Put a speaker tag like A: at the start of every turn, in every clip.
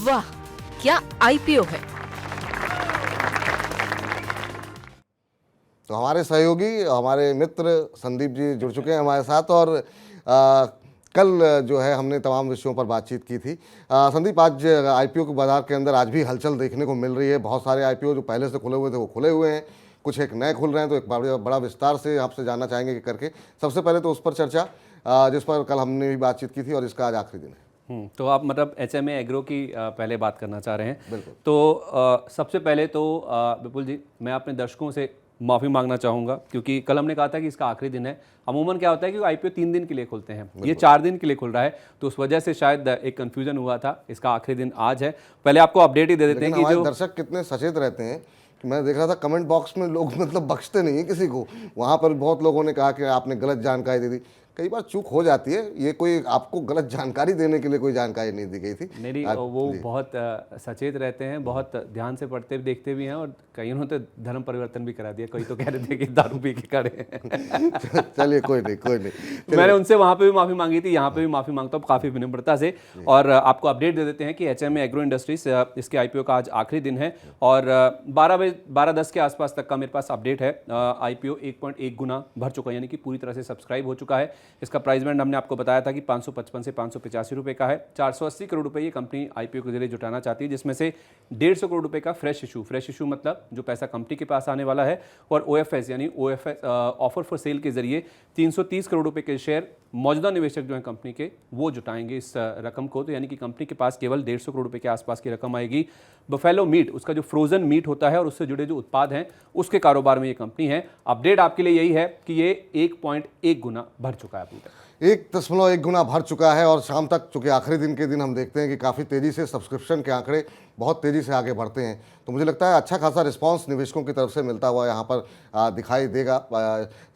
A: वाह, क्या आईपीओ है।
B: तो हमारे सहयोगी, हमारे मित्र संदीप जी जुड़ चुके हैं हमारे साथ और कल जो है हमने तमाम विषयों पर बातचीत की थी। संदीप, आज आईपीओ के बाजार के अंदर आज भी हलचल देखने को मिल रही है। बहुत सारे आईपीओ जो पहले से खुले हुए थे वो खुले हुए हैं, कुछ एक नए खुल रहे हैं। तो एक बड़ा विस्तार से आपसे जानना चाहेंगे कि करके सबसे पहले तो उस पर चर्चा जिस पर कल हमने भी बातचीत की थी और इसका आज आखिरी दिन है।
C: तो आप मतलब एचएमए एग्रो की पहले बात करना चाह रहे हैं।
B: बिल्कुल।
C: तो सबसे पहले तो विपुल जी, मैं अपने दर्शकों से माफ़ी मांगना चाहूँगा, क्योंकि कल हमने कहा था कि इसका आखिरी दिन है। अमूमन क्या होता है कि आईपीओ 3 दिन के लिए खुलते हैं, ये 4 दिन के लिए खुल रहा है, तो उस वजह से शायद एक कन्फ्यूजन हुआ था। इसका आखिरी दिन आज है। पहले आपको अपडेट ही दे देते हैं कि
B: हमारे
C: जो
B: दर्शक कितने सचेत रहते हैं कि मैं देख रहा था कमेंट बॉक्स में लोग मतलब बख्शते नहीं है किसी को। वहाँ पर बहुत लोगों ने कहा कि आपने गलत जानकारी दे दी। कई बार चूक हो जाती है, ये कोई आपको गलत जानकारी देने के लिए कोई जानकारी नहीं दी गई थी।
C: नहीं, वो बहुत सचेत रहते हैं, बहुत ध्यान से पढ़ते भी देखते भी हैं, और कईयों ने तो धर्म परिवर्तन भी करा दिया। कई तो कह रहे थे कि दारू पी के करे।
B: चलिए कोई नहीं।
C: मैंने उनसे वहाँ पे भी माफ़ी मांगी थी, यहाँ पे भी माफ़ी मांगता हूँ काफ़ी विनम्रता से। और आपको अपडेट दे देते हैं कि एचएमए एग्रो इंडस्ट्रीज इसके आईपीओ का आज आखिरी दिन है और 12:10 के आसपास तक का मेरे पास अपडेट है। आईपीओ 1.1 गुना भर चुका है, यानी कि पूरी तरह से सब्सक्राइब हो चुका है। इसका प्राइस बैंड हमने आपको बताया था कि 555 से 585 रुपये का है। 480 करोड़ रुपए ये कंपनी आईपीओ के जरिए जुटाना चाहती है, जिसमें से 150 करोड़ रुपए का फ्रेश इशू मतलब जो पैसा कंपनी के पास आने वाला है, और ओएफएस यानी ओएफएस ऑफर फॉर सेल के जरिए 330 करोड़ रुपए के शेयर मौजूदा निवेशक जो हैं कंपनी के, वो जुटाएंगे इस रकम को। तो यानी कि कंपनी के पास केवल 150 करोड़ रुपए के आसपास की रकम आएगी। बफेलो मीट, उसका जो फ्रोजन मीट होता है और उससे जुड़े जो उत्पाद हैं, उसके कारोबार में ये कंपनी है। अपडेट आपके लिए यही है कि ये 1.1 गुना भर चुका है अभी तक।
B: 1.1 गुना भर चुका है और शाम तक, चूंकि आखिरी दिन के दिन हम देखते हैं कि काफ़ी तेज़ी से सब्सक्रिप्शन के आंकड़े बहुत तेज़ी से आगे बढ़ते हैं। तो मुझे लगता है अच्छा खासा रिस्पांस निवेशकों की तरफ से मिलता हुआ यहाँ पर दिखाई देगा।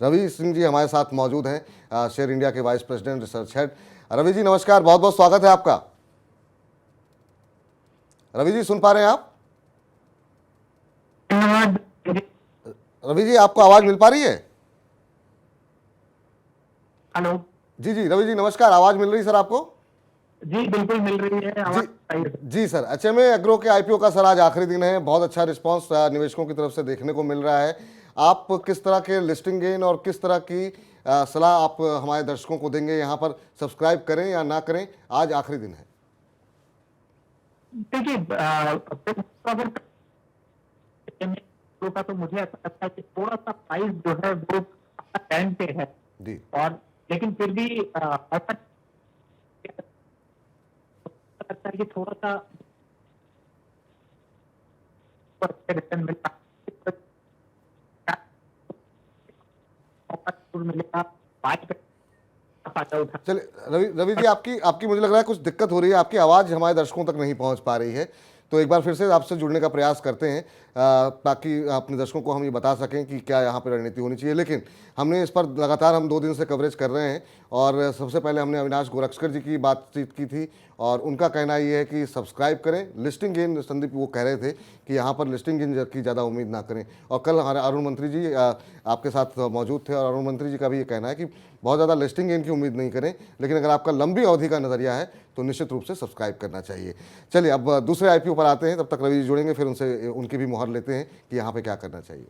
B: रवि सिंह जी हमारे साथ मौजूद हैं, शेयर इंडिया के vice president research head. Ravi ji नमस्कार, बहुत बहुत स्वागत है आपका। रवि जी सुन पा रहे हैं आप? रवि जी आपको आवाज़ मिल पा रही है?
D: हेलो
B: जी रवि जी नमस्कार, आवाज़ मिल रही है सर आपको?
D: जी बिल्कुल मिल रही है आवाज।
B: जी सर, एचएमए एग्रो के आईपीओ का सर आज आखिरी दिन है। बहुत अच्छा रिस्पांस निवेशकों की तरफ से देखने को मिल रहा है। आप किस तरह के लिस्टिंग गेन और किस तरह की सलाह आप हमारे दर्शकों को देंगे? यहाँ पर सब्सक्राइब करें या ना करें, आज आखिरी दिन है।
D: देखिए तो मुझे ऐसा लगता है कि थोड़ा सा प्राइस जो है वो टाइम पे है
B: जी,
D: और लेकिन फिर भी ऐसा लगता है कि थोड़ा सा रिटर्न मिलेगा
B: चलिए रवि जी, आपकी मुझे लग रहा है कुछ दिक्कत हो रही है, आपकी आवाज़ हमारे दर्शकों तक नहीं पहुँच पा रही है। तो एक बार फिर से आपसे जुड़ने का प्रयास करते हैं ताकि अपने दर्शकों को हम ये बता सकें कि क्या यहाँ पर रणनीति होनी चाहिए। लेकिन हमने इस पर लगातार हम 2 दिन से कवरेज कर रहे हैं और सबसे पहले हमने अविनाश गोरक्षकर जी की बातचीत की थी और उनका कहना ये है कि सब्सक्राइब करें। लिस्टिंग गेन, संदीप वो कह रहे थे कि यहाँ पर लिस्टिंग गेन की ज़्यादा उम्मीद ना करें। और कल हमारे अरुण मंत्री जी आपके साथ मौजूद थे और अरुण मंत्री जी का भी ये कहना है कि बहुत ज़्यादा लिस्टिंग गेन की उम्मीद नहीं करें, लेकिन अगर आपका लंबी अवधि का नज़रिया है तो निश्चित रूप से सब्सक्राइब करना चाहिए। चलिए अब दूसरे आईपीओ पर आते हैं, तब तक रवि जी जुड़ेंगे, फिर उनसे उनकी भी मुहर लेते हैं कि यहाँ पे क्या करना चाहिए।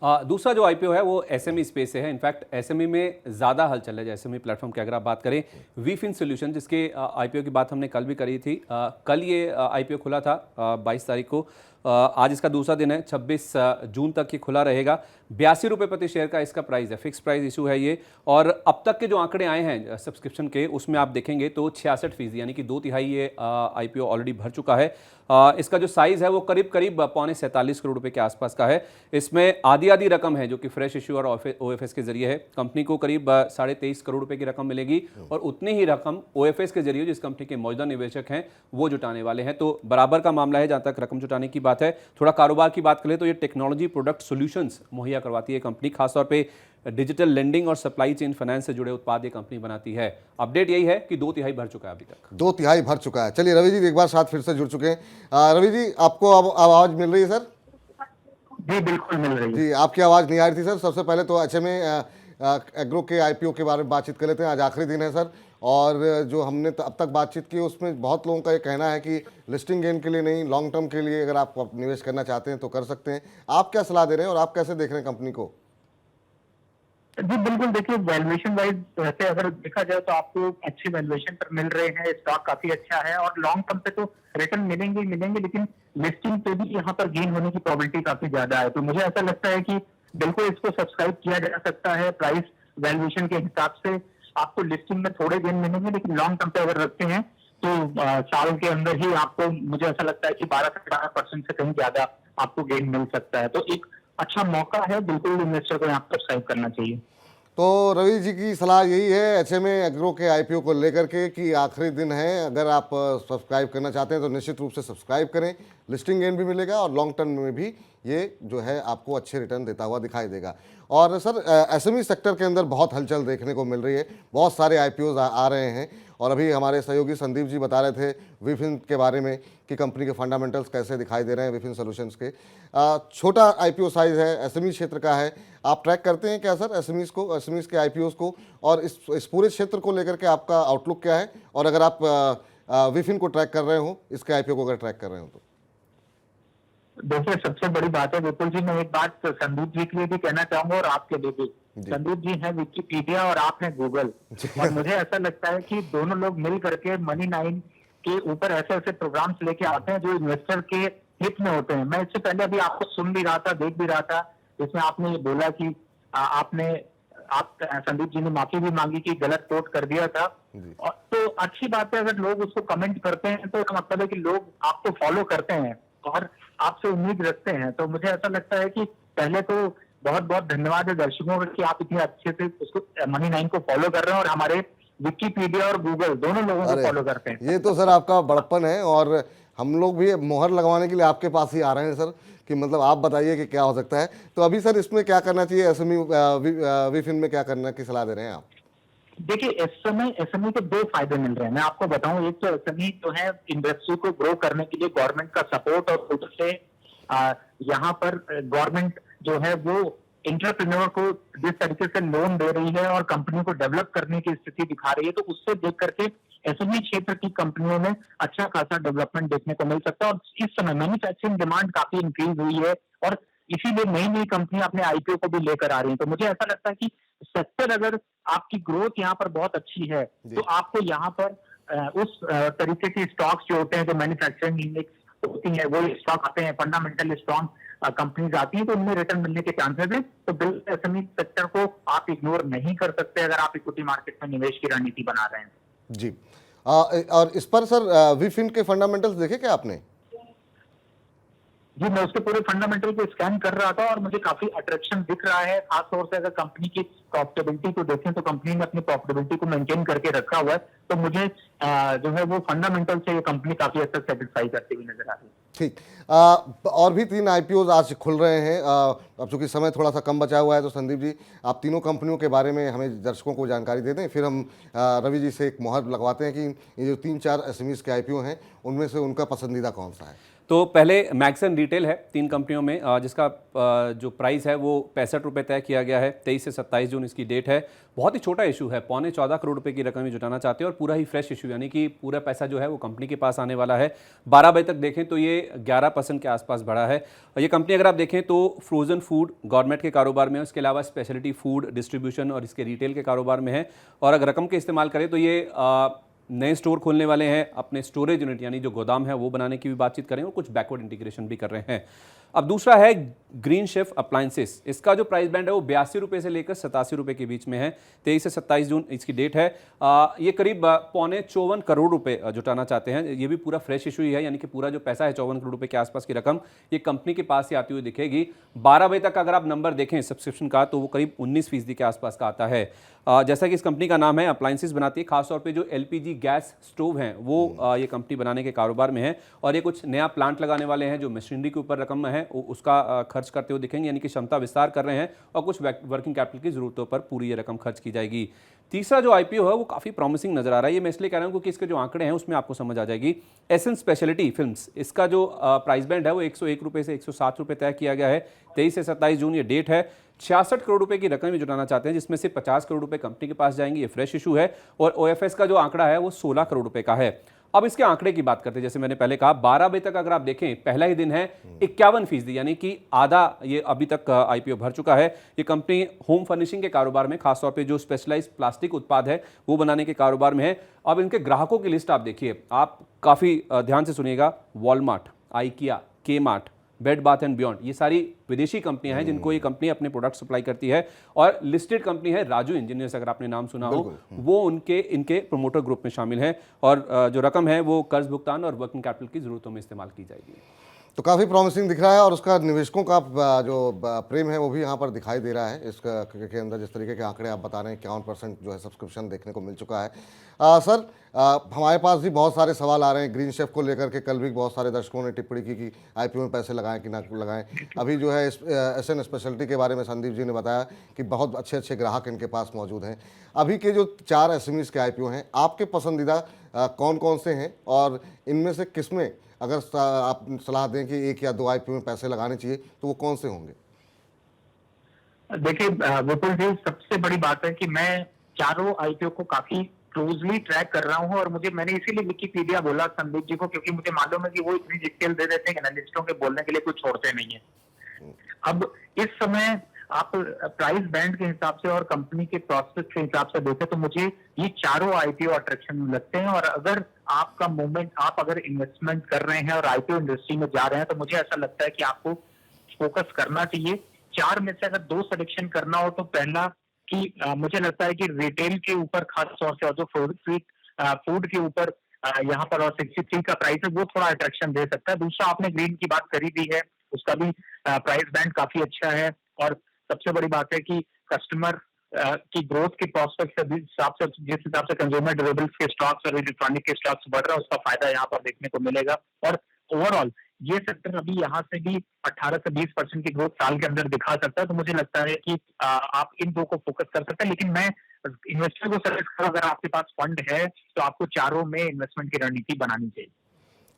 C: दूसरा जो आईपीओ है वो एसएमई स्पेस से है। इनफैक्ट एसएमई में ज़्यादा हलचल है। एसएमई प्लेटफॉर्म की अगर आप बात करें, वीफिन सॉल्यूशन, जिसके आईपीओ की बात हमने कल भी करी थी, कल ये आईपीओ खुला था 22 तारीख को। आज इसका दूसरा दिन है, 26 जून तक ये खुला रहेगा। 82 रुपये प्रति शेयर का इसका प्राइस है, फिक्स प्राइस इशू है ये। और अब तक के जो आंकड़े आए हैं सब्सक्रिप्शन के, उसमें आप देखेंगे तो 66% यानी कि 2/3 ये आईपीओ ऑलरेडी भर चुका है। इसका जो साइज़ है वो करीब 47 करोड़ रुपए के आसपास का है। इसमें आधी रकम है जो कि फ्रेश इशू और ओएफएस के जरिए है। कंपनी को करीब 23.5 करोड़ रुपए की रकम मिलेगी और उतनी ही रकम ओएफएस के जरिए, जिस कंपनी के मौजूदा निवेशक हैं, वो जुटाने वाले हैं। तो बराबर का मामला है जहाँ तक रकम जुटाने की बात है। थोड़ा कारोबार की बात करें तो ये टेक्नोलॉजी प्रोडक्ट सॉल्यूशंस मुहैया करवाती है कंपनी, खासतौर पे डिजिटल लेंडिंग और सप्लाई चेन फाइनेंस से जुड़े उत्पाद ये कंपनी बनाती है। अपडेट यही है कि 2/3 भर चुका है अभी तक।
B: 2/3 भर चुका है। चलिए रवि जी एक बार साथ फिर से जुड़ चुके हैं। रवि जी आपको अब आवाज़ मिल रही है सर?
D: जी बिल्कुल मिल रही है।
B: जी आपकी आवाज़ नहीं आ रही थी सर। सबसे पहले तो एचएमए एग्रो के आईपीओ के बारे में बातचीत कर लेते हैं। आज आखिरी दिन है सर, और जो हमने अब तक बातचीत की उसमें बहुत लोगों का ये कहना है कि लिस्टिंग गेन के लिए नहीं, लॉन्ग टर्म के लिए अगर आप निवेश करना चाहते हैं तो कर सकते हैं। आप क्या सलाह दे रहे हैं और आप कैसे देख रहे हैं कंपनी को?
D: जी बिल्कुल, देखिए वैल्यूएशन वाइज वैसे अगर देखा जाए तो आपको अच्छी वैल्यूएशन पर मिल रहे हैं, स्टॉक काफी अच्छा है और लॉन्ग टर्म पे तो रिटर्न मिलेंगे ही मिलेंगे, लेकिन लिस्टिंग पे भी यहाँ पर गेन होने की प्रोबेबिलिटी काफी ज्यादा है। तो मुझे ऐसा लगता है कि बिल्कुल इसको सब्सक्राइब किया जा सकता है। प्राइस वैल्यूएशन के हिसाब से आपको लिस्टिंग में थोड़े गेन मिलेंगे, लेकिन लॉन्ग टर्म पे अगर रखते हैं तो साल के अंदर ही आपको, मुझे ऐसा लगता है कि 12 से 18% से कहीं ज्यादा आपको गेन मिल सकता है। तो एक अच्छा मौका है, बिल्कुल इन्वेस्टर को यहाँ पर सब्सक्राइब करना चाहिए।
B: तो रवि जी की सलाह यही है एचएमए एग्रो के आईपीओ को लेकर के कि आखिरी दिन है, अगर आप सब्सक्राइब करना चाहते हैं तो निश्चित रूप से सब्सक्राइब करें, लिस्टिंग गेन भी मिलेगा और लॉन्ग टर्म में भी ये जो है आपको अच्छे रिटर्न देता हुआ दिखाई देगा। और सर एसएमई सेक्टर के अंदर बहुत हलचल देखने को मिल रही है, बहुत सारे आईपीओज आ रहे हैं, और अभी हमारे सहयोगी संदीप जी बता रहे थे विफिन के बारे में कि कंपनी के फंडामेंटल्स कैसे दिखाई दे रहे हैं विफिन सॉल्यूशंस के। छोटा आईपीओ साइज़ है, एसएमई क्षेत्र का है, आप ट्रैक करते हैं क्या सर एसएमईज के आईपीओज को, और इस पूरे क्षेत्र को लेकर के आपका आउटलुक क्या है? और अगर आप विफिन को ट्रैक कर रहे हो, इसके आईपीओ को अगर ट्रैक कर रहे हो तो?
D: देखिए सबसे बड़ी बात है विपुल जी, मैं एक बात संदीप जी के लिए भी कहना चाहूंगा और आपके लिए भी। संदीप जी है विकिपीडिया और आप हैं गूगल, और मुझे ऐसा लगता है कि दोनों लोग मिल करके मनी9 के ऊपर ऐसे ऐसे प्रोग्राम्स लेके आते हैं जो इन्वेस्टर के हित में होते हैं। मैं इससे पहले अभी आपको सुन भी रहा था, देख भी रहा था, जिसमें आपने ये बोला कि आप संदीप जी ने माफी भी मांगी कि गलत कोट कर दिया था। और तो अच्छी बात है, अगर लोग उसको कमेंट करते हैं तो इसका मतलब है कि लोग आपको फॉलो करते हैं और आपसे उम्मीद रखते हैं। तो मुझे ऐसा लगता है कि पहले तो बहुत बहुत धन्यवाद है दर्शकों का कि आप इतने अच्छे से उसको मनी9 को फॉलो कर रहे हैं और हमारे विकिपीडिया और गूगल दोनों लोगों को फॉलो करते हैं।
B: ये तो सर आपका बड़प्पन है, और हम लोग भी मोहर लगवाने के लिए आपके पास ही आ रहे हैं सर, कि मतलब आप बताइए कि क्या हो सकता है। तो अभी सर इसमें क्या करना चाहिए, एसएमई विफिन में क्या करने की सलाह दे रहे हैं आप?
D: देखिए इस समय एसएमई के दो फायदे मिल रहे हैं, मैं आपको बताऊं। एक तो एसएमई जो है इंडस्ट्री को ग्रो करने के लिए गवर्नमेंट का सपोर्ट, और ऊपर से यहाँ पर गवर्नमेंट जो है वो एंटरप्रेन्योर को जिस तरीके से लोन दे रही है और कंपनी को डेवलप करने की स्थिति दिखा रही है, तो उससे देख करके एसएमई क्षेत्र की कंपनियों में अच्छा खासा डेवलपमेंट देखने को मिल सकता है। और इस समय मैन्युफैक्चरिंग डिमांड काफी इंक्रीज हुई है और इसीलिए नई नई कंपनियां अपने आईपीओ को भी लेकर आ रही हैं। तो मुझे ऐसा लगता है कि सेक्टर, अगर आपकी ग्रोथ यहाँ पर बहुत अच्छी है तो आपको यहाँ पर उस तरीके के स्टॉक्स जो होते हैं, जो मैन्युफैक्चरिंग इंडेक्स होती है, वो स्टॉक आते हैं, फंडामेंटल स्ट्रॉन्ग कंपनीज आती हैं, तो उनमें रिटर्न मिलने के चांसेस है। तो बिल्कुल एसएमई सेक्टर को आप इग्नोर नहीं कर सकते अगर आप इक्विटी मार्केट में निवेश की रणनीति बना रहे हैं।
B: जी और इस पर सर विफिन के फंडामेंटल्स देखे क्या आपने?
D: जी मैं उसके पूरे फंडामेंटल को स्कैन कर रहा था और मुझे काफी अट्रैक्शन दिख रहा है। खासतौर से अगर कंपनी की प्रॉफिटेबिलिटी को देखें तो कंपनी ने अपनी प्रॉफिटेबिलिटी को मेंटेन करके रखा हुआ है। तो मुझे जो है वो फंडामेंटल से ये कंपनी काफी हद तक सेटिस्फाई करती हुई नजर आ रही है।
B: ठीक, और भी 3 आईपीओज आज खुल रहे हैं। अब चूंकि समय थोड़ा सा कम बचा हुआ है, तो संदीप जी आप तीनों कंपनियों के बारे में हमें दर्शकों को जानकारी दे दें, फिर हम रवि जी से एक मुहर लगवाते हैं कि ये जो 3-4 एसएमईज के आईपीओ हैं उनमें से उनका पसंदीदा कौन सा है।
C: तो पहले मैक्सन रिटेल है 3 कंपनियों में, जिसका जो प्राइस है वो 65 रुपये तय किया गया है। 23 से 27 जून इसकी डेट है। बहुत ही छोटा इशू है, 14.25 करोड़ रुपए की रकम ही जुटाना चाहते हैं और पूरा ही फ्रेश इशू, यानी कि पूरा पैसा जो है वो कंपनी के पास आने वाला है। 12 बजे तक देखें तो ये 11% के आसपास बढ़ा है। और ये कंपनी अगर आप देखें तो फ्रोजन फूड गवर्नमेंट के कारोबार में है, उसके अलावा स्पेशलिटी फूड डिस्ट्रीब्यूशन और इसके रिटेल के कारोबार में है। और अगर रकम के इस्तेमाल करें तो ये नए स्टोर खोलने वाले हैं, अपने स्टोरेज यूनिट यानी जो गोदाम है वो बनाने की भी बातचीत करें और कुछ बैकवर्ड इंटीग्रेशन भी कर रहे हैं। अब दूसरा है ग्रीन शेफ अप्लायंसेस। इसका जो प्राइस बैंड है वो 82 रुपये से लेकर 87 रुपये के बीच में है। 23 से 27 जून इसकी डेट है। ये करीब 54 करोड़ रुपए जुटाना चाहते हैं। ये भी पूरा फ्रेश इशू ही है, यानी कि पूरा जो पैसा है 54 करोड़ रुपए के आसपास की रकम ये कंपनी के पास ही आती हुई दिखेगी। 12 बजे तक अगर आप नंबर देखें सब्सक्रिप्शन का तो वो करीब 19% के आसपास का आता है। जैसा कि इस कंपनी का नाम है, अप्लायंसेस बनाती है, खासतौर पे जो एलपीजी गैस स्टोव हैं वो ये कंपनी बनाने के कारोबार में है। और ये कुछ नया प्लांट लगाने वाले हैं, जो मशीनरी के ऊपर रकम है उसका खर्च करते हुए दिखेंगे, यानी कि क्षमता विस्तार कर रहे हैं और कुछ वर्किंग कैपिटल की जरूरतों पर पूरी ये रकम खर्च की जाएगी। तीसरा जो आईपीओ है वो काफ़ी प्रॉमिसिंग नजर आ रहा है। ये मैं इसलिए कह रहा हूँ क्योंकि इसके जो आंकड़े हैं उसमें आपको समझ आ जाएगी। एसन स्पेशलिटी फिल्म्स, इसका जो प्राइस बैंड है वो 101 रुपये से 107 रुपये तय किया गया है। 23 से 27 जून ये डेट है। 66 करोड़ रुपए की रकम भी जुटाना चाहते हैं, जिसमें से 50 करोड़ रुपए कंपनी के पास जाएंगे। ये फ्रेश इशू है और ओएफएस का जो आंकड़ा है वो 16 करोड़ रुपए का है। अब इसके आंकड़े की बात करते हैं। जैसे मैंने पहले कहा 12 बजे तक अगर आप देखें, पहला ही दिन है 51%, यानी कि आधा ये अभी तक आईपीओ भर चुका है। ये कंपनी होम फर्निशिंग के कारोबार में, खासतौर पे जो स्पेशलाइज्ड प्लास्टिक उत्पाद है वो बनाने के कारोबार में है। अब इनके ग्राहकों की लिस्ट आप देखिए, आप काफी ध्यान से सुनिएगा। वॉलमार्ट, आइकिया, के mart, bed bath and beyond, ये सारी विदेशी कंपनियां हैं जिनको ये कंपनी अपने प्रोडक्ट सप्लाई करती है। और लिस्टेड कंपनी है राजू इंजीनियर्स, अगर आपने नाम सुना हो, वो इनके प्रमोटर ग्रुप में शामिल है। और जो रकम है वो कर्ज भुगतान और वर्किंग कैपिटल की जरूरतों में इस्तेमाल की जाएगी।
B: तो काफ़ी प्रॉमिसिंग दिख रहा है और उसका निवेशकों का जो प्रेम है वो भी यहाँ पर दिखाई दे रहा है। इसका के अंदर जिस तरीके के आंकड़े आप बता रहे हैं, 51% जो है सब्सक्रिप्शन देखने को मिल चुका है। सर, हमारे पास भी बहुत सारे सवाल आ रहे हैं ग्रीन शेफ को लेकर के। कल भी बहुत सारे दर्शकों ने टिप्पणी की कि आईपीओ में पैसे लगाएं कि ना लगाएं। अभी जो है एसएन स्पेशलिटी के बारे में संदीप जी ने बताया कि बहुत अच्छे अच्छे ग्राहक इनके पास मौजूद हैं। अभी के जो 4 एसएमईज के आईपीओ हैं, आपके पसंदीदा कौन कौन से हैं और इनमें से किसमें अगर आप सलाह दें कि 1 या 2 आईपीओ में पैसे लगाने चाहिए तो वो कौन से होंगे?
D: देखिए विपुल जी, सबसे बड़ी बात है कि मैं चारों आईपीओ को काफी क्लोजली ट्रैक कर रहा हूं और मैंने इसीलिए विकिपीडिया बोला संदीप जी को, क्योंकि मुझे मालूम है कि वो इतनी डिटेल दे देते हैं एनालिस्टों के बोलने के लिए कुछ छोड़ते नहीं है। अब इस समय आप प्राइस बैंड के हिसाब से और कंपनी के प्रोस्पेक्ट के हिसाब से देखें तो मुझे ये चारों आईपीओ अट्रैक्शन लगते हैं। और अगर आपका मूवमेंट, आप अगर इन्वेस्टमेंट कर रहे हैं और आईपीओ इंडस्ट्री में जा रहे हैं, तो मुझे ऐसा लगता है कि आपको फोकस करना चाहिए। 4 में से अगर 2 सिलेक्शन करना हो तो पहला कि मुझे लगता है कि रिटेल के ऊपर खास तौर से और जो फूड के ऊपर यहाँ पर और 63 का प्राइस है वो थोड़ा अट्रैक्शन दे सकता है। दूसरा, आपने ग्रीन की बात करी दी है, उसका भी प्राइस बैंड काफी अच्छा है। और सबसे बड़ी बात है कि कस्टमर की ग्रोथ के प्रोस्पेक्ट से जिस हिसाब से कंज्यूमर ड्यूरेबल्स के स्टॉक्स और इलेक्ट्रॉनिक के स्टॉक्स बढ़ रहा है, उसका फायदा यहाँ पर देखने को मिलेगा। और ओवरऑल ये सेक्टर अभी यहाँ से भी 18 से 20% की ग्रोथ साल के अंदर दिखा सकता है। तो मुझे लगता है कि आप इन 2 को फोकस कर सकते हैं। लेकिन मैं इन्वेस्टर को सजेस्ट करूँ, अगर आपके पास फंड है तो आपको चारों में इन्वेस्टमेंट की रणनीति बनानी चाहिए।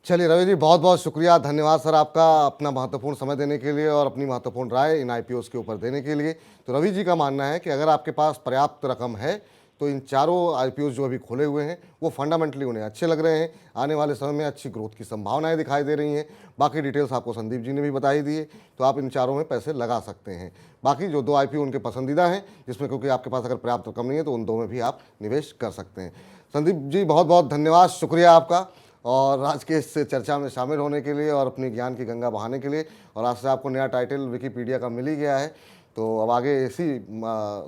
B: चलिए रवि जी, बहुत बहुत शुक्रिया, धन्यवाद सर आपका अपना महत्वपूर्ण समय देने के लिए और अपनी महत्वपूर्ण राय इन आईपीओस के ऊपर देने के लिए। तो रवि जी का मानना है कि अगर आपके पास पर्याप्त रकम है तो इन चारों आईपीओस जो अभी खोले हुए हैं वो फंडामेंटली उन्हें अच्छे लग रहे हैं। आने वाले समय में अच्छी ग्रोथ की संभावनाएं दिखाई दे रही हैं। बाकी डिटेल्स आपको संदीप जी ने भी बताई दी है, तो आप इन चारों में पैसे लगा सकते हैं। बाकी जो 2 आईपीओ उनके पसंदीदा हैं, जिसमें क्योंकि आपके पास अगर पर्याप्त रकम नहीं है तो उन 2 में भी आप निवेश कर सकते हैं। संदीप जी, बहुत बहुत धन्यवाद, शुक्रिया आपका और आज के इस चर्चा में शामिल होने के लिए और अपनी ज्ञान की गंगा बहाने के लिए। और आज से आपको नया टाइटल विकिपीडिया का मिल ही गया है, तो अब आगे इसी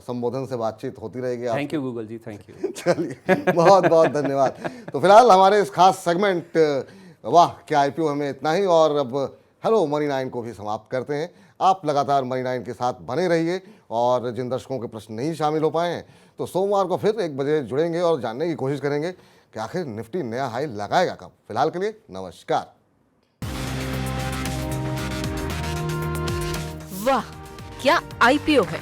B: संबोधन से बातचीत होती रहेगी।
C: Thank you Google ji, thank you.
B: चलिए, बहुत बहुत धन्यवाद। तो फिलहाल हमारे इस खास सेगमेंट वाह क्या आईपीओ हमें इतना ही, और अब हेलो मनी 9 को भी समाप्त करते हैं। आप लगातार मनी 9 के साथ बने रहिए और जिन दर्शकों के प्रश्न नहीं शामिल हो पाए हैं तो सोमवार को फिर 1 बजे जुड़ेंगे और जानने की कोशिश करेंगे कि आखिर निफ्टी नया हाई लगाएगा कब। फिलहाल के लिए नमस्कार।
A: वाह क्या आईपीओ है।